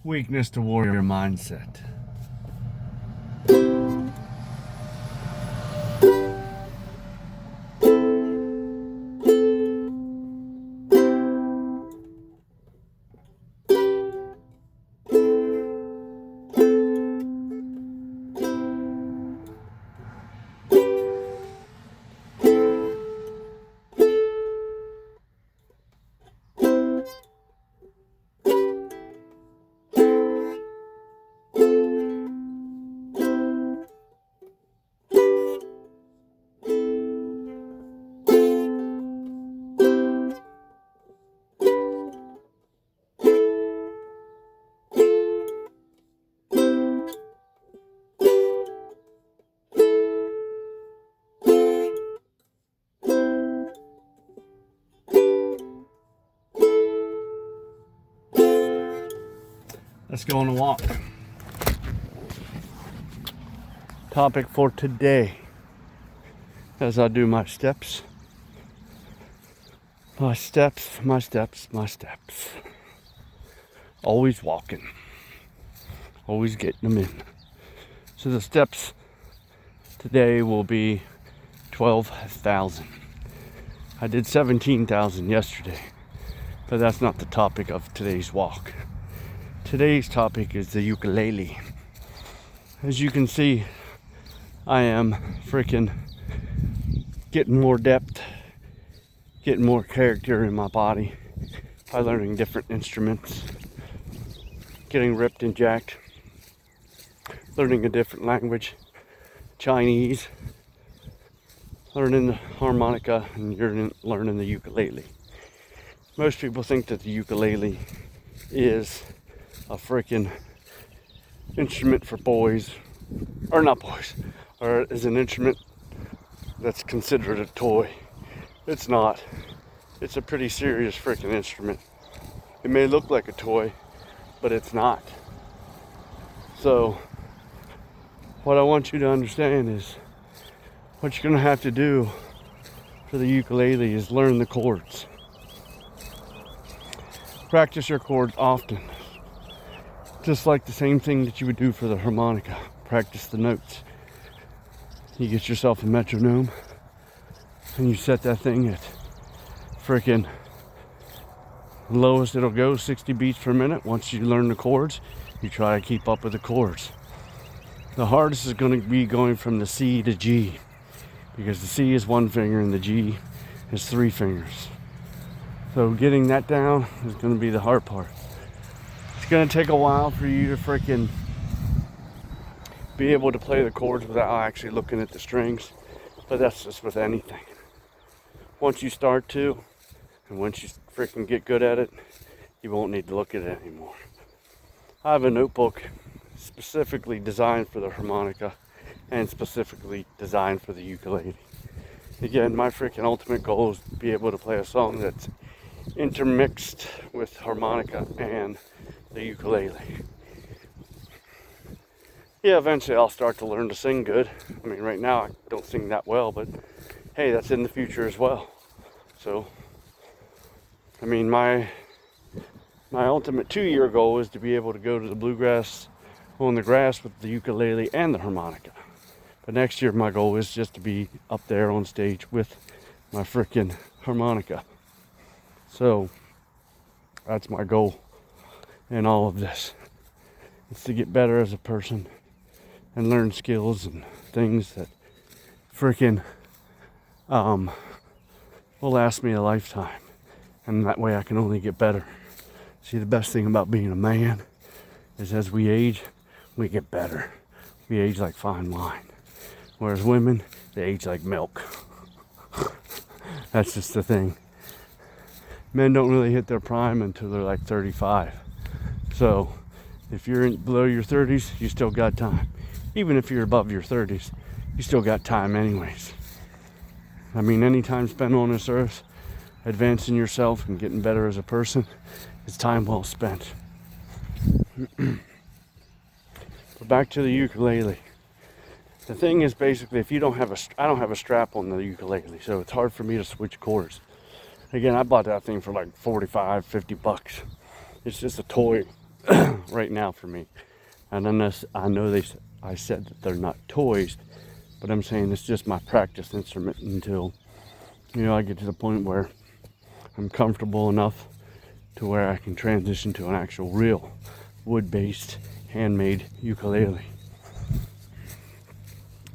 Weakness to warrior mindset. Let's go on a walk. Topic for today, as I do my steps. My steps. Always walking. Always getting them in. So the steps today will be 12,000. I did 17,000 yesterday, but that's not the topic of today's walk. Today's topic is the ukulele. As you can see, I am freaking getting more depth, getting more character in my body by learning different instruments, getting ripped and jacked, learning a different language, Chinese, learning the harmonica, and you're learning the ukulele. Most people think that the ukulele is a freaking instrument for boys, or not boys, or is an instrument that's considered a toy. It's not. It's a pretty serious freaking instrument. It may look like a toy, but it's not. So, what I want you to understand is what you're gonna have to do for the ukulele is learn the chords. Practice your chords often. Just like the same thing that you would do for the harmonica. Practice the notes. You get yourself a metronome and you set that thing at freaking lowest it'll go, 60 beats per minute. Once you learn the chords, you try to keep up with the chords. The hardest is going to be going from the C to G, because the C is one finger and the G is three fingers. So getting that down is going to be the hard part. It's going to take a while for you to freaking be able to play the chords without actually looking at the strings, but that's just with anything. Once you start to, and once you freaking get good at it, you won't need to look at it anymore. I have a notebook specifically designed for the harmonica and specifically designed for the ukulele. Again, my freaking ultimate goal is to be able to play a song that's intermixed with harmonica and the ukulele. Yeah, eventually I'll start to learn to sing good. I mean, right now I don't sing that well, but hey, that's in the future as well. So, I mean, my ultimate 2-year goal is to be able to go to the bluegrass on the grass with the ukulele and the harmonica. But next year my goal is just to be up there on stage with my freaking harmonica. So, that's my goal in all of this. It's to get better as a person and learn skills and things that freaking will last me a lifetime. And that way I can only get better. See, the best thing about being a man is as we age, we get better. We age like fine wine. Whereas women, they age like milk. That's just the thing. Men don't really hit their prime until they're like 35. So, if you're below your 30s, you still got time. Even if you're above your 30s, you still got time anyways. I mean, any time spent on this earth, advancing yourself and getting better as a person, is time well spent. But back to the ukulele. The thing is, basically, if you don't have I don't have a strap on the ukulele, so it's hard for me to switch chords. Again, I bought that thing for like 45, 50 bucks. It's just a toy right now for me. And unless I know I said that they're not toys, but I'm saying it's just my practice instrument until, I get to the point where I'm comfortable enough to where I can transition to an actual real wood-based handmade ukulele.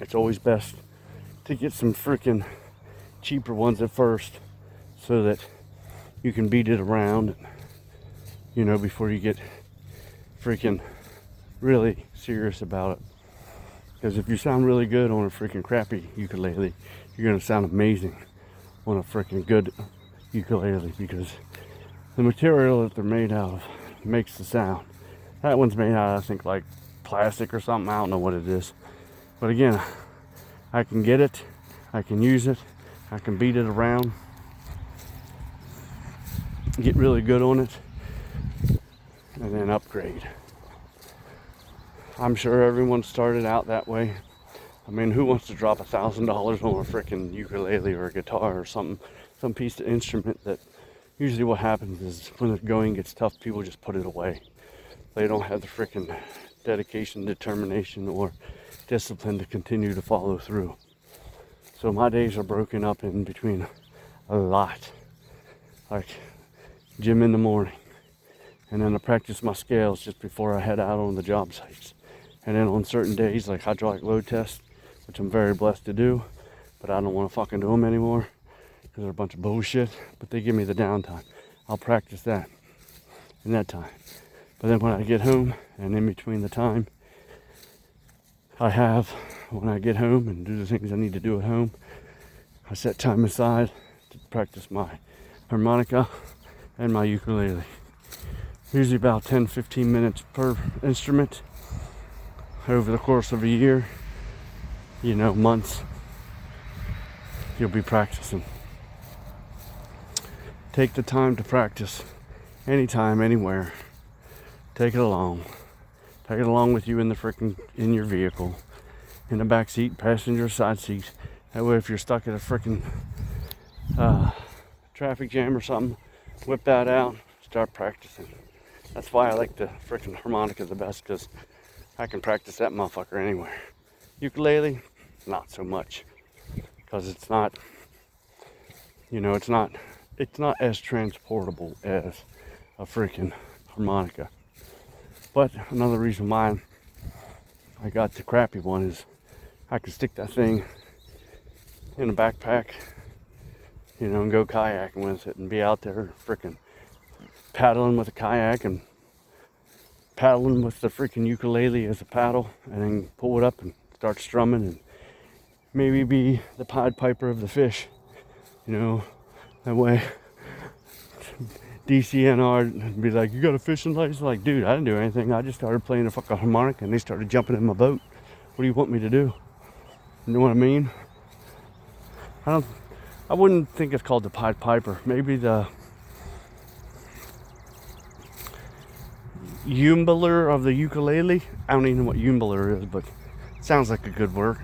It's always best to get some freaking cheaper ones at first so that you can beat it around, before you get freaking really serious about it. Because if you sound really good on a freaking crappy ukulele, you're going to sound amazing on a freaking good ukulele, because the material that they're made out of makes the sound. That one's made out of, I think, like plastic or something. I don't know what it is. But again, I can get it, I can use it, I can beat it around, get really good on it, and then upgrade. I'm sure everyone started out that way. I mean, who wants to drop $1,000 on a freaking ukulele or a guitar or some piece of instrument that usually what happens is when the going gets tough, people just put it away. They don't have the freaking dedication, determination, or discipline to continue to follow through. So my days are broken up in between a lot. Like gym in the morning, and then I practice my scales just before I head out on the job sites. And then on certain days, like hydraulic load tests, which I'm very blessed to do, but I don't want to fucking do them anymore because they're a bunch of bullshit. But they give me the downtime. I'll practice that in that time. But then when I get home, and in between the time I have when I get home and do the things I need to do at home, I set time aside to practice my harmonica and my ukulele. Usually about 10-15 minutes per instrument over the course of a year, months, you'll be practicing. Take the time to practice anytime, anywhere. Take it along. Take it along with you in your vehicle, in the back seat, passenger side seat. That way if you're stuck at a freaking traffic jam or something, whip that out, start practicing. That's why I like the freaking harmonica the best, because I can practice that motherfucker anywhere. Ukulele, not so much, because it's not as transportable as a freaking harmonica. But another reason why I got the crappy one is I can stick that thing in a backpack, and go kayaking with it and be out there freaking paddling with a kayak and paddling with the freaking ukulele as a paddle, and then pull it up and start strumming and maybe be the Pied Piper of the fish. That way DCNR would be like, you got a fishing license? Like, dude, I didn't do anything. I just started playing a fucking harmonica and they started jumping in my boat. What do you want me to do? You know what I mean? I wouldn't think it's called the Pied Piper. Maybe the Umbler of the ukulele. I don't even know what Umbler is, but it sounds like a good word.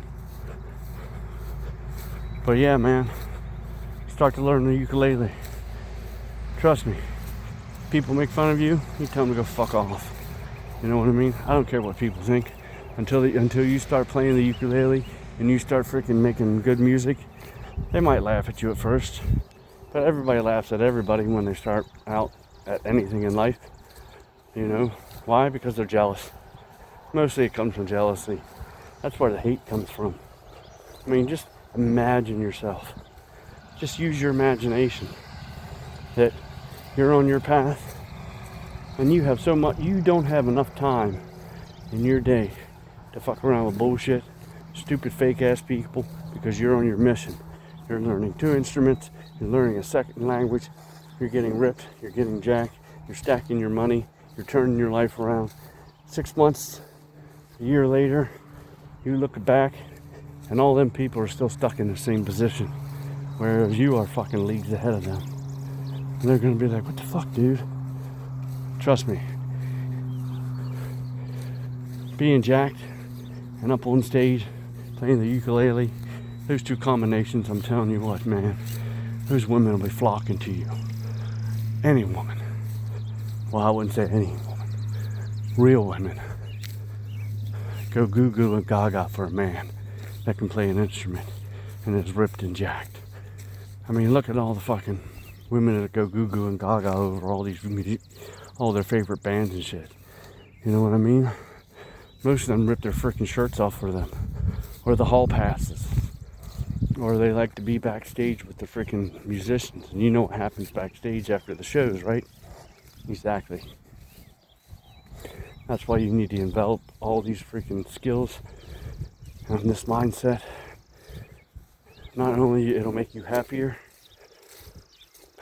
But yeah, man, start to learn the ukulele. Trust me, people make fun of you, you tell them to go fuck off. You know what I mean? I don't care what people think. Until you start playing the ukulele and you start freaking making good music, they might laugh at you at first. But everybody laughs at everybody when they start out at anything in life. Why? Because they're jealous. Mostly it comes from jealousy. That's where the hate comes from. I mean, just imagine yourself. Just use your imagination that you're on your path and you have so much, you don't have enough time in your day to fuck around with bullshit, stupid fake ass people, because you're on your mission. You're learning 2 instruments, you're learning a second language, you're getting ripped, you're getting jacked, you're stacking your money, you're turning your life around. 6 months, a year later, you look back and all them people are still stuck in the same position, whereas you are fucking leagues ahead of them. And they're gonna be like, what the fuck, dude? Trust me. Being jacked and up on stage, playing the ukulele, those 2 combinations, I'm telling you what, man, those women will be flocking to you. Any woman. Well, I wouldn't say any woman. real women. Go goo goo and gaga for a man that can play an instrument and is ripped and jacked. I mean, look at all the fucking women that go goo goo and gaga over all their favorite bands and shit. You know what I mean? Most of them rip their freaking shirts off for them, or the hall passes, or they like to be backstage with the freaking musicians. And you know what happens backstage after the shows, right? Exactly. That's why you need to envelop all these freaking skills and this mindset. Not only it'll make you happier,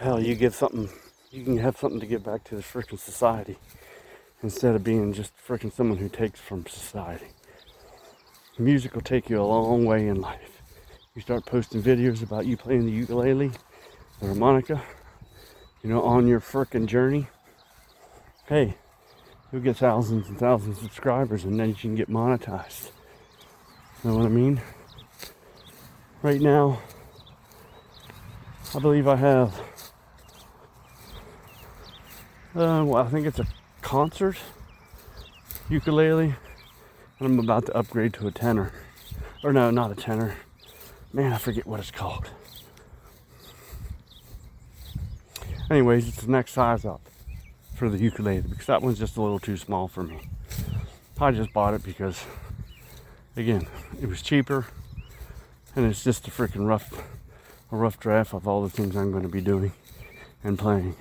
hell, you can have something to give back to the freaking society instead of being just freaking someone who takes from society. Music will take you a long way in life. You start posting videos about you playing the ukulele, the harmonica, on your freaking journey. Hey, you'll get thousands and thousands of subscribers, and then you can get monetized. You know what I mean? Right now, I believe I have, I think it's a concert ukulele, and I'm about to upgrade to a tenor. Or no, not a tenor. Man, I forget what it's called. Anyways, it's the next size up for the ukulele, because that one's just a little too small for me. I just bought it because, again, it was cheaper, and it's just a rough draft of all the things I'm going to be doing and playing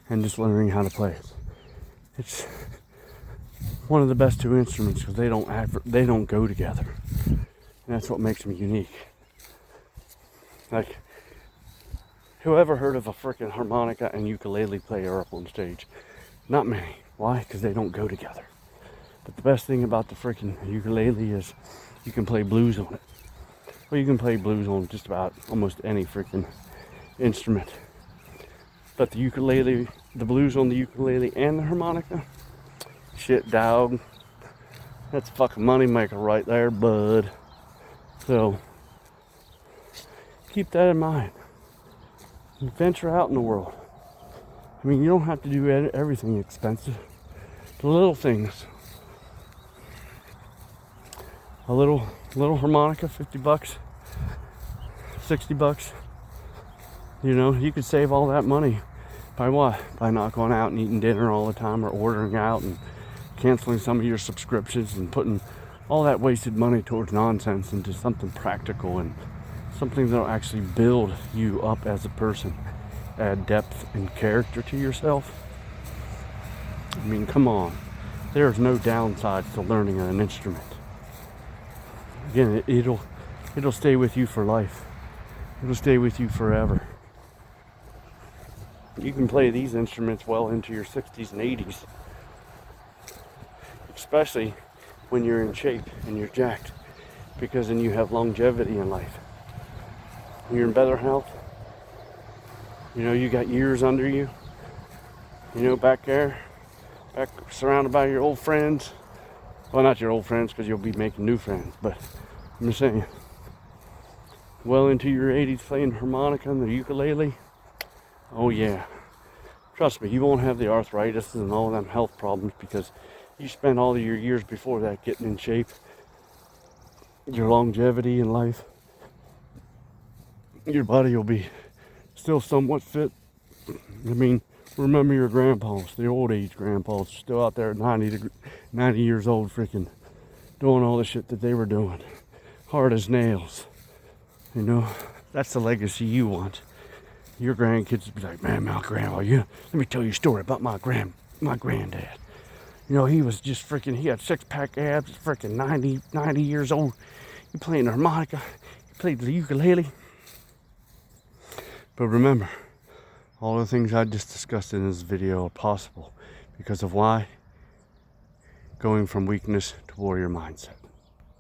and just learning how to play it. It's one of the best two instruments because they don't go together, and that's what makes me unique. Like, whoever heard of a freaking harmonica and ukulele player up on stage? Not many. Why? Because they don't go together. But the best thing about the freaking ukulele is you can play blues on it. Well, you can play blues on just about almost any freaking instrument. But the ukulele, the blues on the ukulele and the harmonica, shit, dog, that's a fucking moneymaker right there, bud. So, keep that in mind. Venture out in the world. I mean, you don't have to do everything expensive. The little things. A little harmonica, $50, $60. You could save all that money by what? By not going out and eating dinner all the time, or ordering out and canceling some of your subscriptions and putting all that wasted money towards nonsense into something practical and something that'll actually build you up as a person. Add depth and character to yourself. I mean, come on. There's no downsides to learning an instrument. Again, it'll stay with you for life. It'll stay with you forever. You can play these instruments well into your 60s and 80s. Especially when you're in shape and you're jacked. Because then you have longevity in life. When you're in better health, you got years under you. Back there, surrounded by your old friends. Well, not your old friends, because you'll be making new friends, but I'm just saying, well into your 80s playing harmonica and the ukulele. Oh yeah. Trust me, you won't have the arthritis and all of them health problems because you spent all of your years before that getting in shape. Your longevity in life. Your body will be still somewhat fit. I mean, remember your grandpas, the old age grandpas, still out there at 90 years old, freaking doing all the shit that they were doing. Hard as nails. That's the legacy you want. Your grandkids will be like, man, my grandpa, let me tell you a story about my granddad. He was just freaking, he had 6-pack abs, freaking 90 years old. He played the harmonica, he played the ukulele. But remember, all the things I just discussed in this video are possible because of why? Going from weakness to warrior mindset.